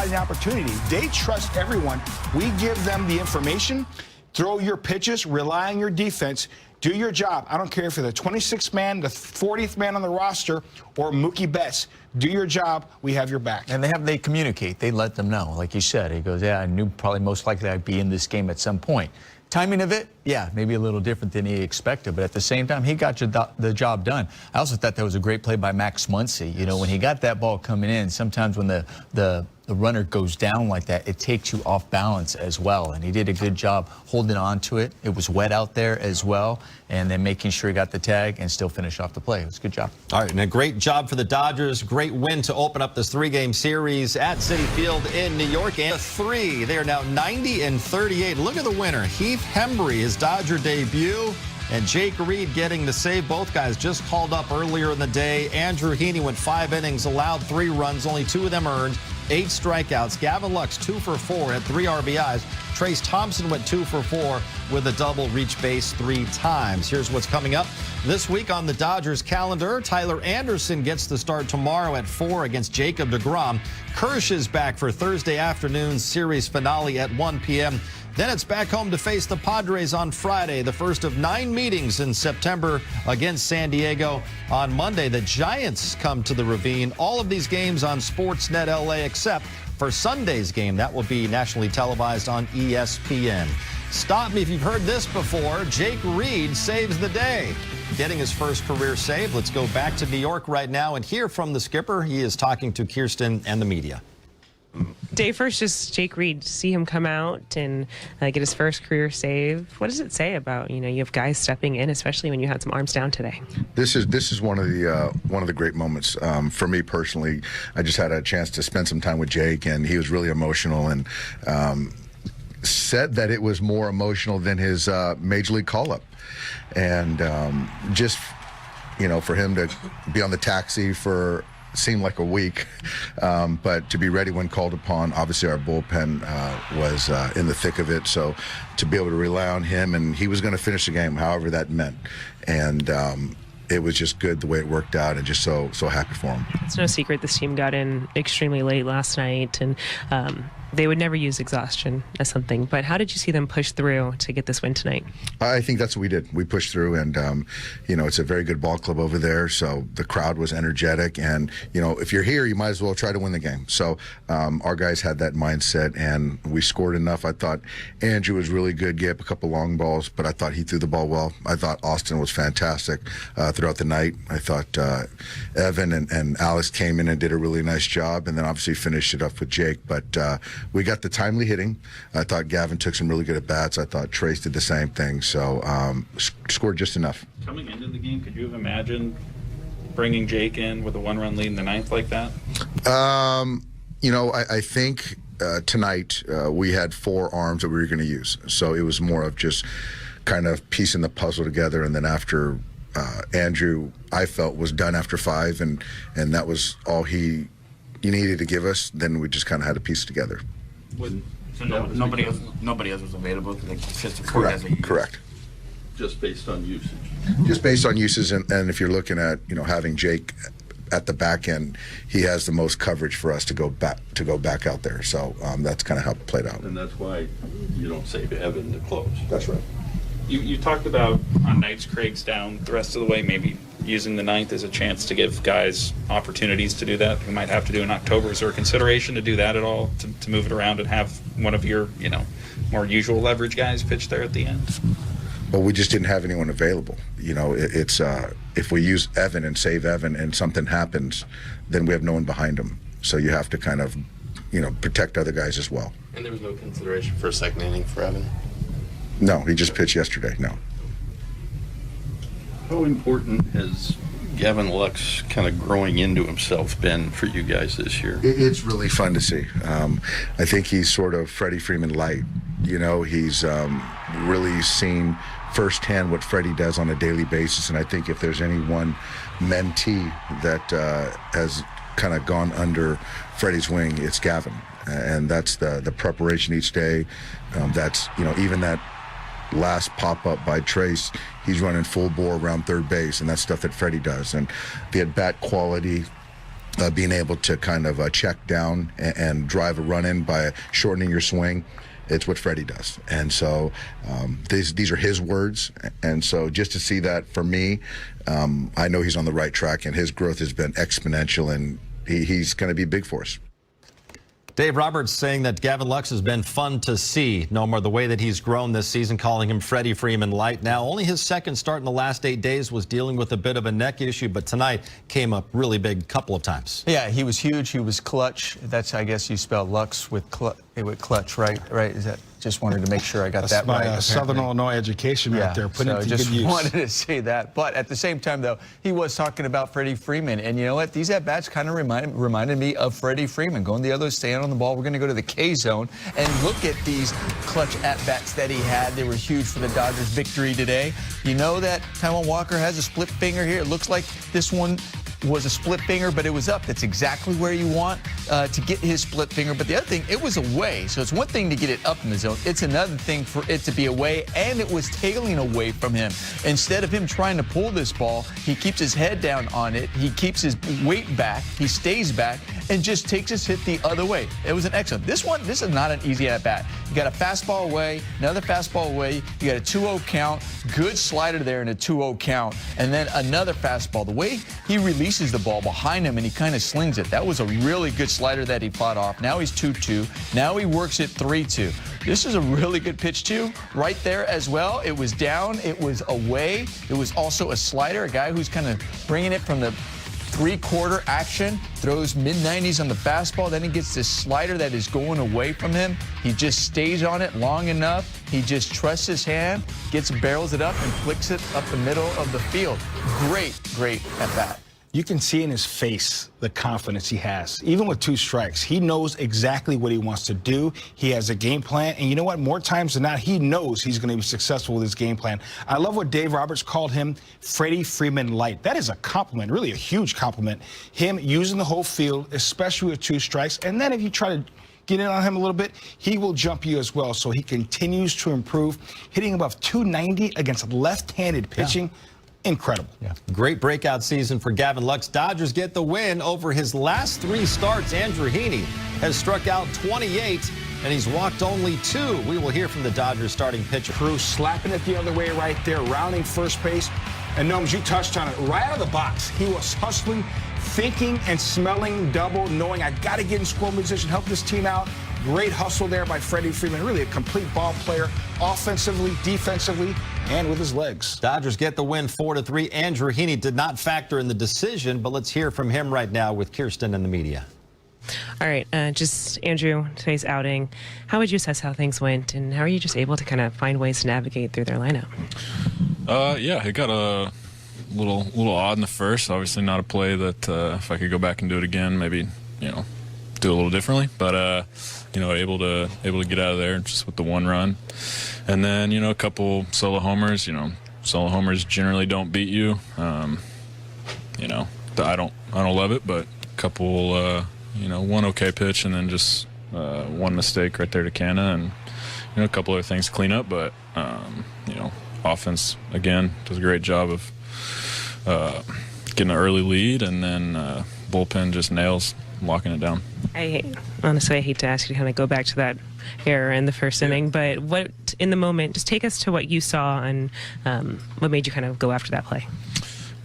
The opportunity. They trust everyone. We give them the information. Throw your pitches, rely on your defense, do your job. I don't care if you're the 26th man, the 40th man on the roster, or Mookie Betts. Do your job. We have your back. And they communicate. They let them know. Like you said, he goes, yeah, I knew probably most likely I'd be in this game at some point. Timing of it, yeah, maybe a little different than he expected, but at the same time, he got the job done. I also thought that was a great play by Max Muncy. You know, when he got that ball coming in, sometimes when the runner goes down like that, it takes you off balance as well. And he did a good job holding on to it. It was wet out there as well, and then making sure he got the tag and still finish off the play. It was a good job. All right, and a great job for the Dodgers. Great win to open up this 3-game series at Citi Field in New York. And 3, they are now 90-38. Look at the winner, Heath Hembree, his Dodger debut. And Jake Reed getting the save. Both guys just called up earlier in the day. Andrew Heaney went 5 innings, allowed 3 runs, only 2 of them earned, 8 strikeouts. Gavin Lux 2 for 4 at 3 RBIs. Trace Thompson went 2 for 4 with a double, reached base 3 times. Here's what's coming up this week on the Dodgers calendar. Tyler Anderson gets the start tomorrow at 4 against Jacob deGrom. Kersh is back for Thursday afternoon series finale at 1 p.m. Then it's back home to face the Padres on Friday, the first of 9 meetings in September against San Diego. On Monday, the Giants come to the Ravine. All of these games on Sportsnet LA except for Sunday's game. That will be nationally televised on ESPN. Stop me if you've heard this before. Jake Reed saves the day, getting his first career save. Let's go back to New York right now and hear from the skipper. He is talking to Kirsten and the media. Day first, just Jake Reed, see him come out and get his first career save. What does it say about, you have guys stepping in, especially when you had some arms down today? This is one of the great moments for me personally. I just had a chance to spend some time with Jake, and he was really emotional and said that it was more emotional than his major league call-up. And just, for him to be on the taxi for seemed like a week, but to be ready when called upon. Obviously our bullpen was in the thick of it, so to be able to rely on him, and he was going to finish the game however that meant, and it was just good the way it worked out, and just so happy for him. It's no secret this team got in extremely late last night, and they would never use exhaustion as something, but how did you see them push through to get this win tonight? I think that's what we did. We pushed through, and it's a very good ball club over there, so the crowd was energetic, and if you're here, you might as well try to win the game. So our guys had that mindset, and we scored enough. I thought Andrew was really good, gave up a couple long balls, but I thought he threw the ball well. I thought Austin was fantastic throughout the night. I thought Evan and Alex came in and did a really nice job, and then obviously finished it up with Jake, but we got the timely hitting. I thought Gavin took some really good at-bats. I thought Trace did the same thing, so scored just enough. Coming into the game, could you have imagined bringing Jake in with a 1-run lead in the 9th like that? I think tonight we had 4 arms that we were going to use, so it was more of just kind of piecing the puzzle together, and then after Andrew, I felt, was done after 5, and that was all he needed to give us, then we just kind of had to piece it together. So nobody else was available? Like, it's just Correct. Just based on usage? Just based on uses, and if you're looking at, having Jake at the back end, he has the most coverage for us to go back out there. So that's kind of how it played out. And that's why you don't save Evan to close. That's right. You talked about on nights Craig's down the rest of the way, maybe using the 9th as a chance to give guys opportunities to do that who might have to do in October. Is there a consideration to do that at all, to move it around and have one of your, more usual leverage guys pitch there at the end? Well, we just didn't have anyone available. It's if we use Evan and save Evan and something happens, then we have no one behind him. So you have to kind of, protect other guys as well. And there was no consideration for a second inning for Evan? No, he just pitched yesterday, no. How important has Gavin Lux kind of growing into himself been for you guys this year? It's really fun to see. I think he's sort of Freddie Freeman light. He's really seen firsthand what Freddie does on a daily basis, and I think if there's any one mentee that has kind of gone under Freddie's wing, it's Gavin. And that's the preparation each day. That's, even that last pop-up by Trace, he's running full bore around third base, and that's stuff that Freddie does. And the at-bat quality, being able to kind of check down and drive a run in by shortening your swing. It's what Freddie does. And so these are his words. And so just to see that for me, I know he's on the right track, and his growth has been exponential, and he's going to be big for us. Dave Roberts saying that Gavin Lux has been fun to see. No more the way that he's grown this season, calling him Freddie Freeman light. Now, only his second start in the last 8 days was dealing with a bit of a neck issue, but tonight came up really big a couple of times. Yeah, he was huge. He was clutch. That's, I guess you spell Lux with clutch, right? Right? Is that? Just wanted to make sure I got that right. That's my Southern Illinois education right there. Putting it to good use. Wanted to say that. But at the same time, though, he was talking about Freddie Freeman. And you know what? These at-bats kind of reminded me of Freddie Freeman. Going the other, staying on the ball. We're going to go to the K-zone and look at these clutch at-bats that he had. They were huge for the Dodgers' victory today. You know that Taijuan Walker has a split finger here. It looks like this one was a split finger, but it was up. That's exactly where you want to get his split finger. But the other thing, it was away. So it's one thing to get it up in the zone. It's another thing for it to be away, and it was tailing away from him. Instead of him trying to pull this ball, he keeps his head down on it. He keeps his weight back. He stays back and just takes his hit the other way. It was an excellent. This is not an easy at-bat. You got a fastball away, another fastball away. You got a 2-0 count. Good slider there in a 2-0 count. And then another fastball. The way he releases the ball behind him and he kind of slings it. That was a really good slider that he fought off. Now he's 2-2. Now he works it 3-2. This is a really good pitch too, right there as well. It was down, it was away. It was also a slider, a guy who's kind of bringing it from the three-quarter action, throws mid-90s on the fastball, then he gets this slider that is going away from him. He just stays on it long enough. He just trusts his hand, barrels it up, and flicks it up the middle of the field. Great at-bat. You can see in his face the confidence he has. Even with 2 strikes, he knows exactly what he wants to do. He has a game plan, and you know what? More times than not, he knows he's going to be successful with his game plan. I love what Dave Roberts called him, Freddie Freeman light. That is a compliment, really a huge compliment. Him using the whole field, especially with 2 strikes, and then if you try to get in on him a little bit, he will jump you as well. So he continues to improve, hitting above 290 against left-handed pitching. Yeah. Incredible. Yeah. Great breakout season for Gavin Lux. Dodgers get the win over his last 3 starts. Andrew Heaney has struck out 28, and he's walked only 2. We will hear from the Dodgers starting pitcher. Cruz slapping it the other way right there, rounding first base. And Gnomes, you touched on it. Right out of the box, he was hustling, thinking and smelling double, knowing I got to get in scoring position, help this team out. Great hustle there by Freddie Freeman. Really a complete ball player, offensively, defensively, and with his legs. Dodgers get the win 4-3. Andrew Heaney did not factor in the decision, but let's hear from him right now with Kirsten and the media. All right, just Andrew, today's outing. How would you assess how things went, and how are you just able to kind of find ways to navigate through their lineup? Yeah, it got a little odd in the first. Obviously, not a play that if I could go back and do it again, maybe do a little differently. But able to get out of there just with the 1 run, and then a couple solo homers. Solo homers generally don't beat you. I don't love it, but a couple. 1 okay pitch, and then just 1 mistake right there to Canna, and a couple other things to clean up. But offense again does a great job of getting an early lead, and then bullpen just nails locking it down. Honestly, I hate to ask you to kind of go back to that error in the first inning, but what in the moment, just take us to what you saw and what made you kind of go after that play.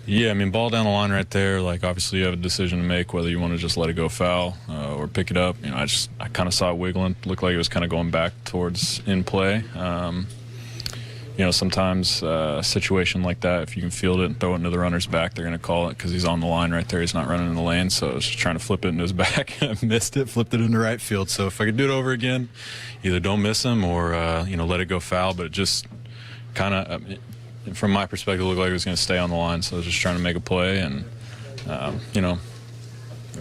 Yeah, I mean, ball down the line right there. Like, obviously, you have a decision to make whether you want to just let it go foul or pick it up. I kind of saw it wiggling. Looked like it was kind of going back towards in play. Sometimes a situation like that, if you can field it and throw it into the runner's back, they're going to call it because he's on the line right there. He's not running in the lane, so I was just trying to flip it into his back. I missed it, flipped it into right field. So if I could do it over again, either don't miss him or let it go foul. But it just kind of, from my perspective, it looked like it was going to stay on the line. So I was just trying to make a play, and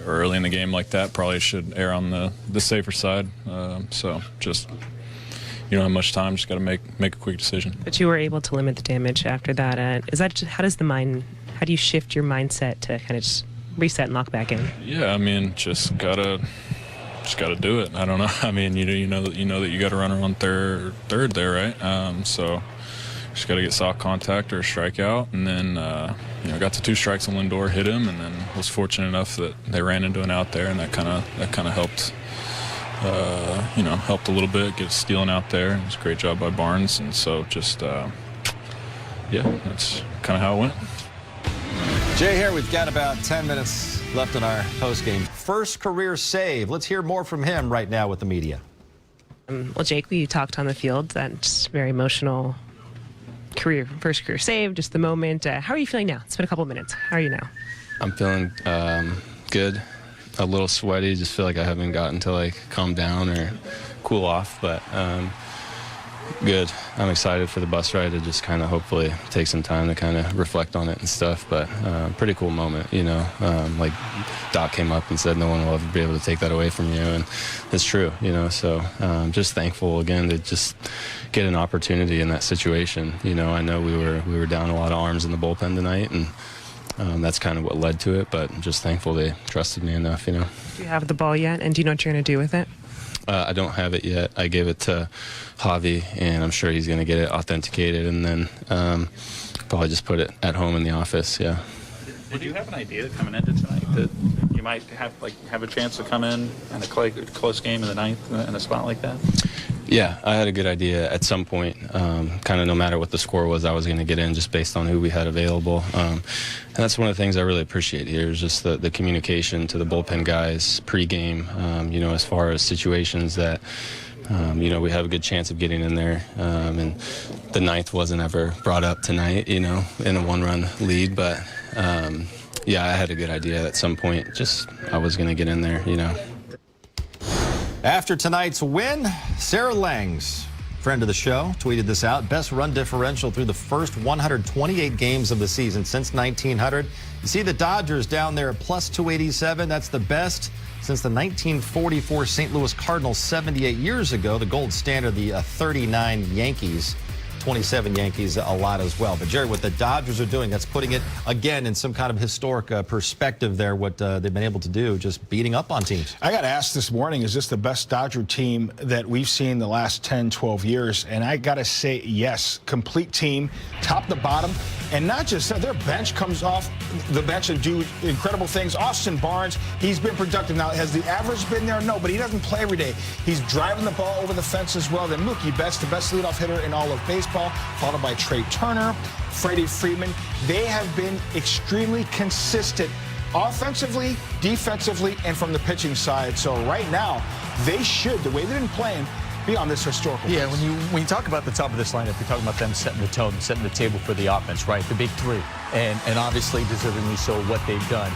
early in the game like that, probably should err on the safer side. So just. You don't have much time, just got to make a quick decision. But you were able to limit the damage after that. How do you shift your mindset to kind of just reset and lock back in? Yeah, I mean, just gotta do it. I don't know. I mean, you know that you got a runner on third there, right? So just got to get soft contact or a strikeout, and then got to 2 strikes on Lindor, hit him, and then was fortunate enough that they ran into an out there, and that kind of helped. Helped a little bit, get stealing out there. It was a great job by Barnes, and so just that's kind of how it went. Jay here, we've got about 10 minutes left in our postgame. First career save. Let's hear more from him right now with the media. Well, Jake, we talked on the field. That's very emotional first career save, just the moment. How are you feeling now? It's been a couple of minutes. How are you now? I'm feeling good. A little sweaty. Just feel like I haven't gotten to like calm down or cool off, but good. I'm excited for the bus ride to just kind of hopefully take some time to kind of reflect on it and stuff, but pretty cool moment, like Doc came up and said no one will ever be able to take that away from you, and it's true, so just thankful again to just get an opportunity in that situation. I know we were down a lot of arms in the bullpen tonight, and that's kind of what led to it, but I'm just thankful they trusted me enough, Do you have the ball yet, and do you know what you're going to do with it? I don't have it yet. I gave it to Javi, and I'm sure he's going to get it authenticated, and then probably just put it at home in the office, yeah. Did you have an idea coming into tonight that you might have a chance to come in a close game in the 9th in a spot like that? Yeah, I had a good idea at some point. Kind of no matter what the score was, I was going to get in just based on who we had available. And that's one of the things I really appreciate here is just the communication to the bullpen guys pregame, as far as situations that, we have a good chance of getting in there. And the 9th wasn't ever brought up tonight, in a 1-run lead. But, yeah, I had a good idea at some point. Just I was going to get in there, After tonight's win, Sarah Langs, friend of the show, tweeted this out. Best run differential through the first 128 games of the season since 1900. You see the Dodgers down there at plus 287. That's the best since the 1944 St. Louis Cardinals 78 years ago. The gold standard, the 39 Yankees. 27 Yankees a lot as well. But, Jerry, what the Dodgers are doing, that's putting it, again, in some kind of historic perspective there, what they've been able to do, just beating up on teams. I got asked this morning, is this the best Dodger team that we've seen the last 10, 12 years? And I got to say, yes. Complete team, top to bottom. And not just that, their bench comes off the bench and do incredible things. Austin Barnes, he's been productive. Now, has the average been there? No, but he doesn't play every day. He's driving the ball over the fence as well. Then Mookie Betts, the best leadoff hitter in all of baseball, followed by Trey Turner, Freddie Freeman. They have been extremely consistent offensively, defensively, and from the pitching side. So right now, they should, the way they've been playing, be on this historical Yeah, pace. when you talk about the top of this lineup, you're talking about them setting the tone, setting the table for the offense, right? The big three. And obviously deservingly so what they've done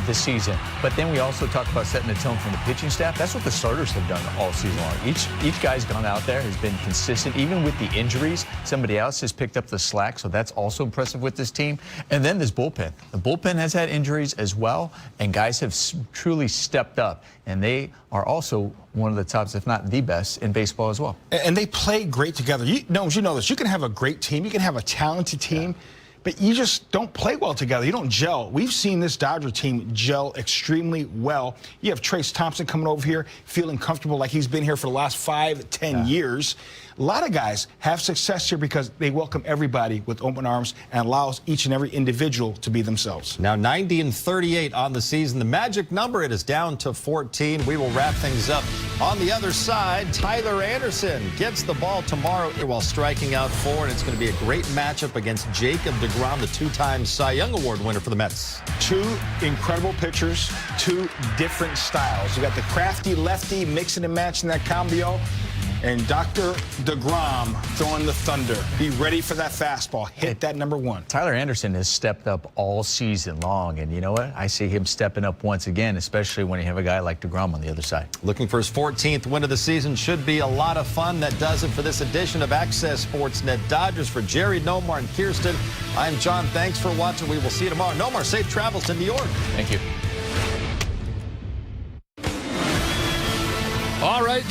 this season. But then we also talk about setting the tone from the pitching staff. That's what the starters have done all season long. Each guy's gone out there, has been consistent. Even with the injuries, somebody else has picked up the slack, so that's also impressive with this team. And then this bullpen. The bullpen has had injuries as well, and guys have truly stepped up. And they are also one of the tops, if not the best, in baseball as well. And they play great together. You know this. You can have a great team. You can have a talented team. Yeah. But you just don't play well together. You don't gel. We've seen this Dodger team gel extremely well. You have Trace Thompson coming over here, feeling comfortable like he's been here for the last 5, 10 years. A lot of guys have success here because they welcome everybody with open arms and allows each and every individual to be themselves. Now 90-38 on the season. The magic number, it is down to 14. We will wrap things up. On the other side, Tyler Anderson gets the ball tomorrow while striking out 4, and it's going to be a great matchup against Jacob deGrom, the 2-time Cy Young Award winner for the Mets. 2 incredible pitchers, 2 different styles. You got the crafty lefty mixing and matching that combo, and Dr. deGrom throwing the thunder. Be ready for that fastball. Hit that number 1. Tyler Anderson has stepped up all season long, and you know what? I see him stepping up once again, especially when you have a guy like deGrom on the other side. Looking for his 14th win of the season. Should be a lot of fun. That does it for this edition of Access Sportsnet Dodgers. For Jerry, Nomar, and Kirsten, I'm John. Thanks for watching. We will see you tomorrow. Nomar, safe travels to New York. Thank you. All right.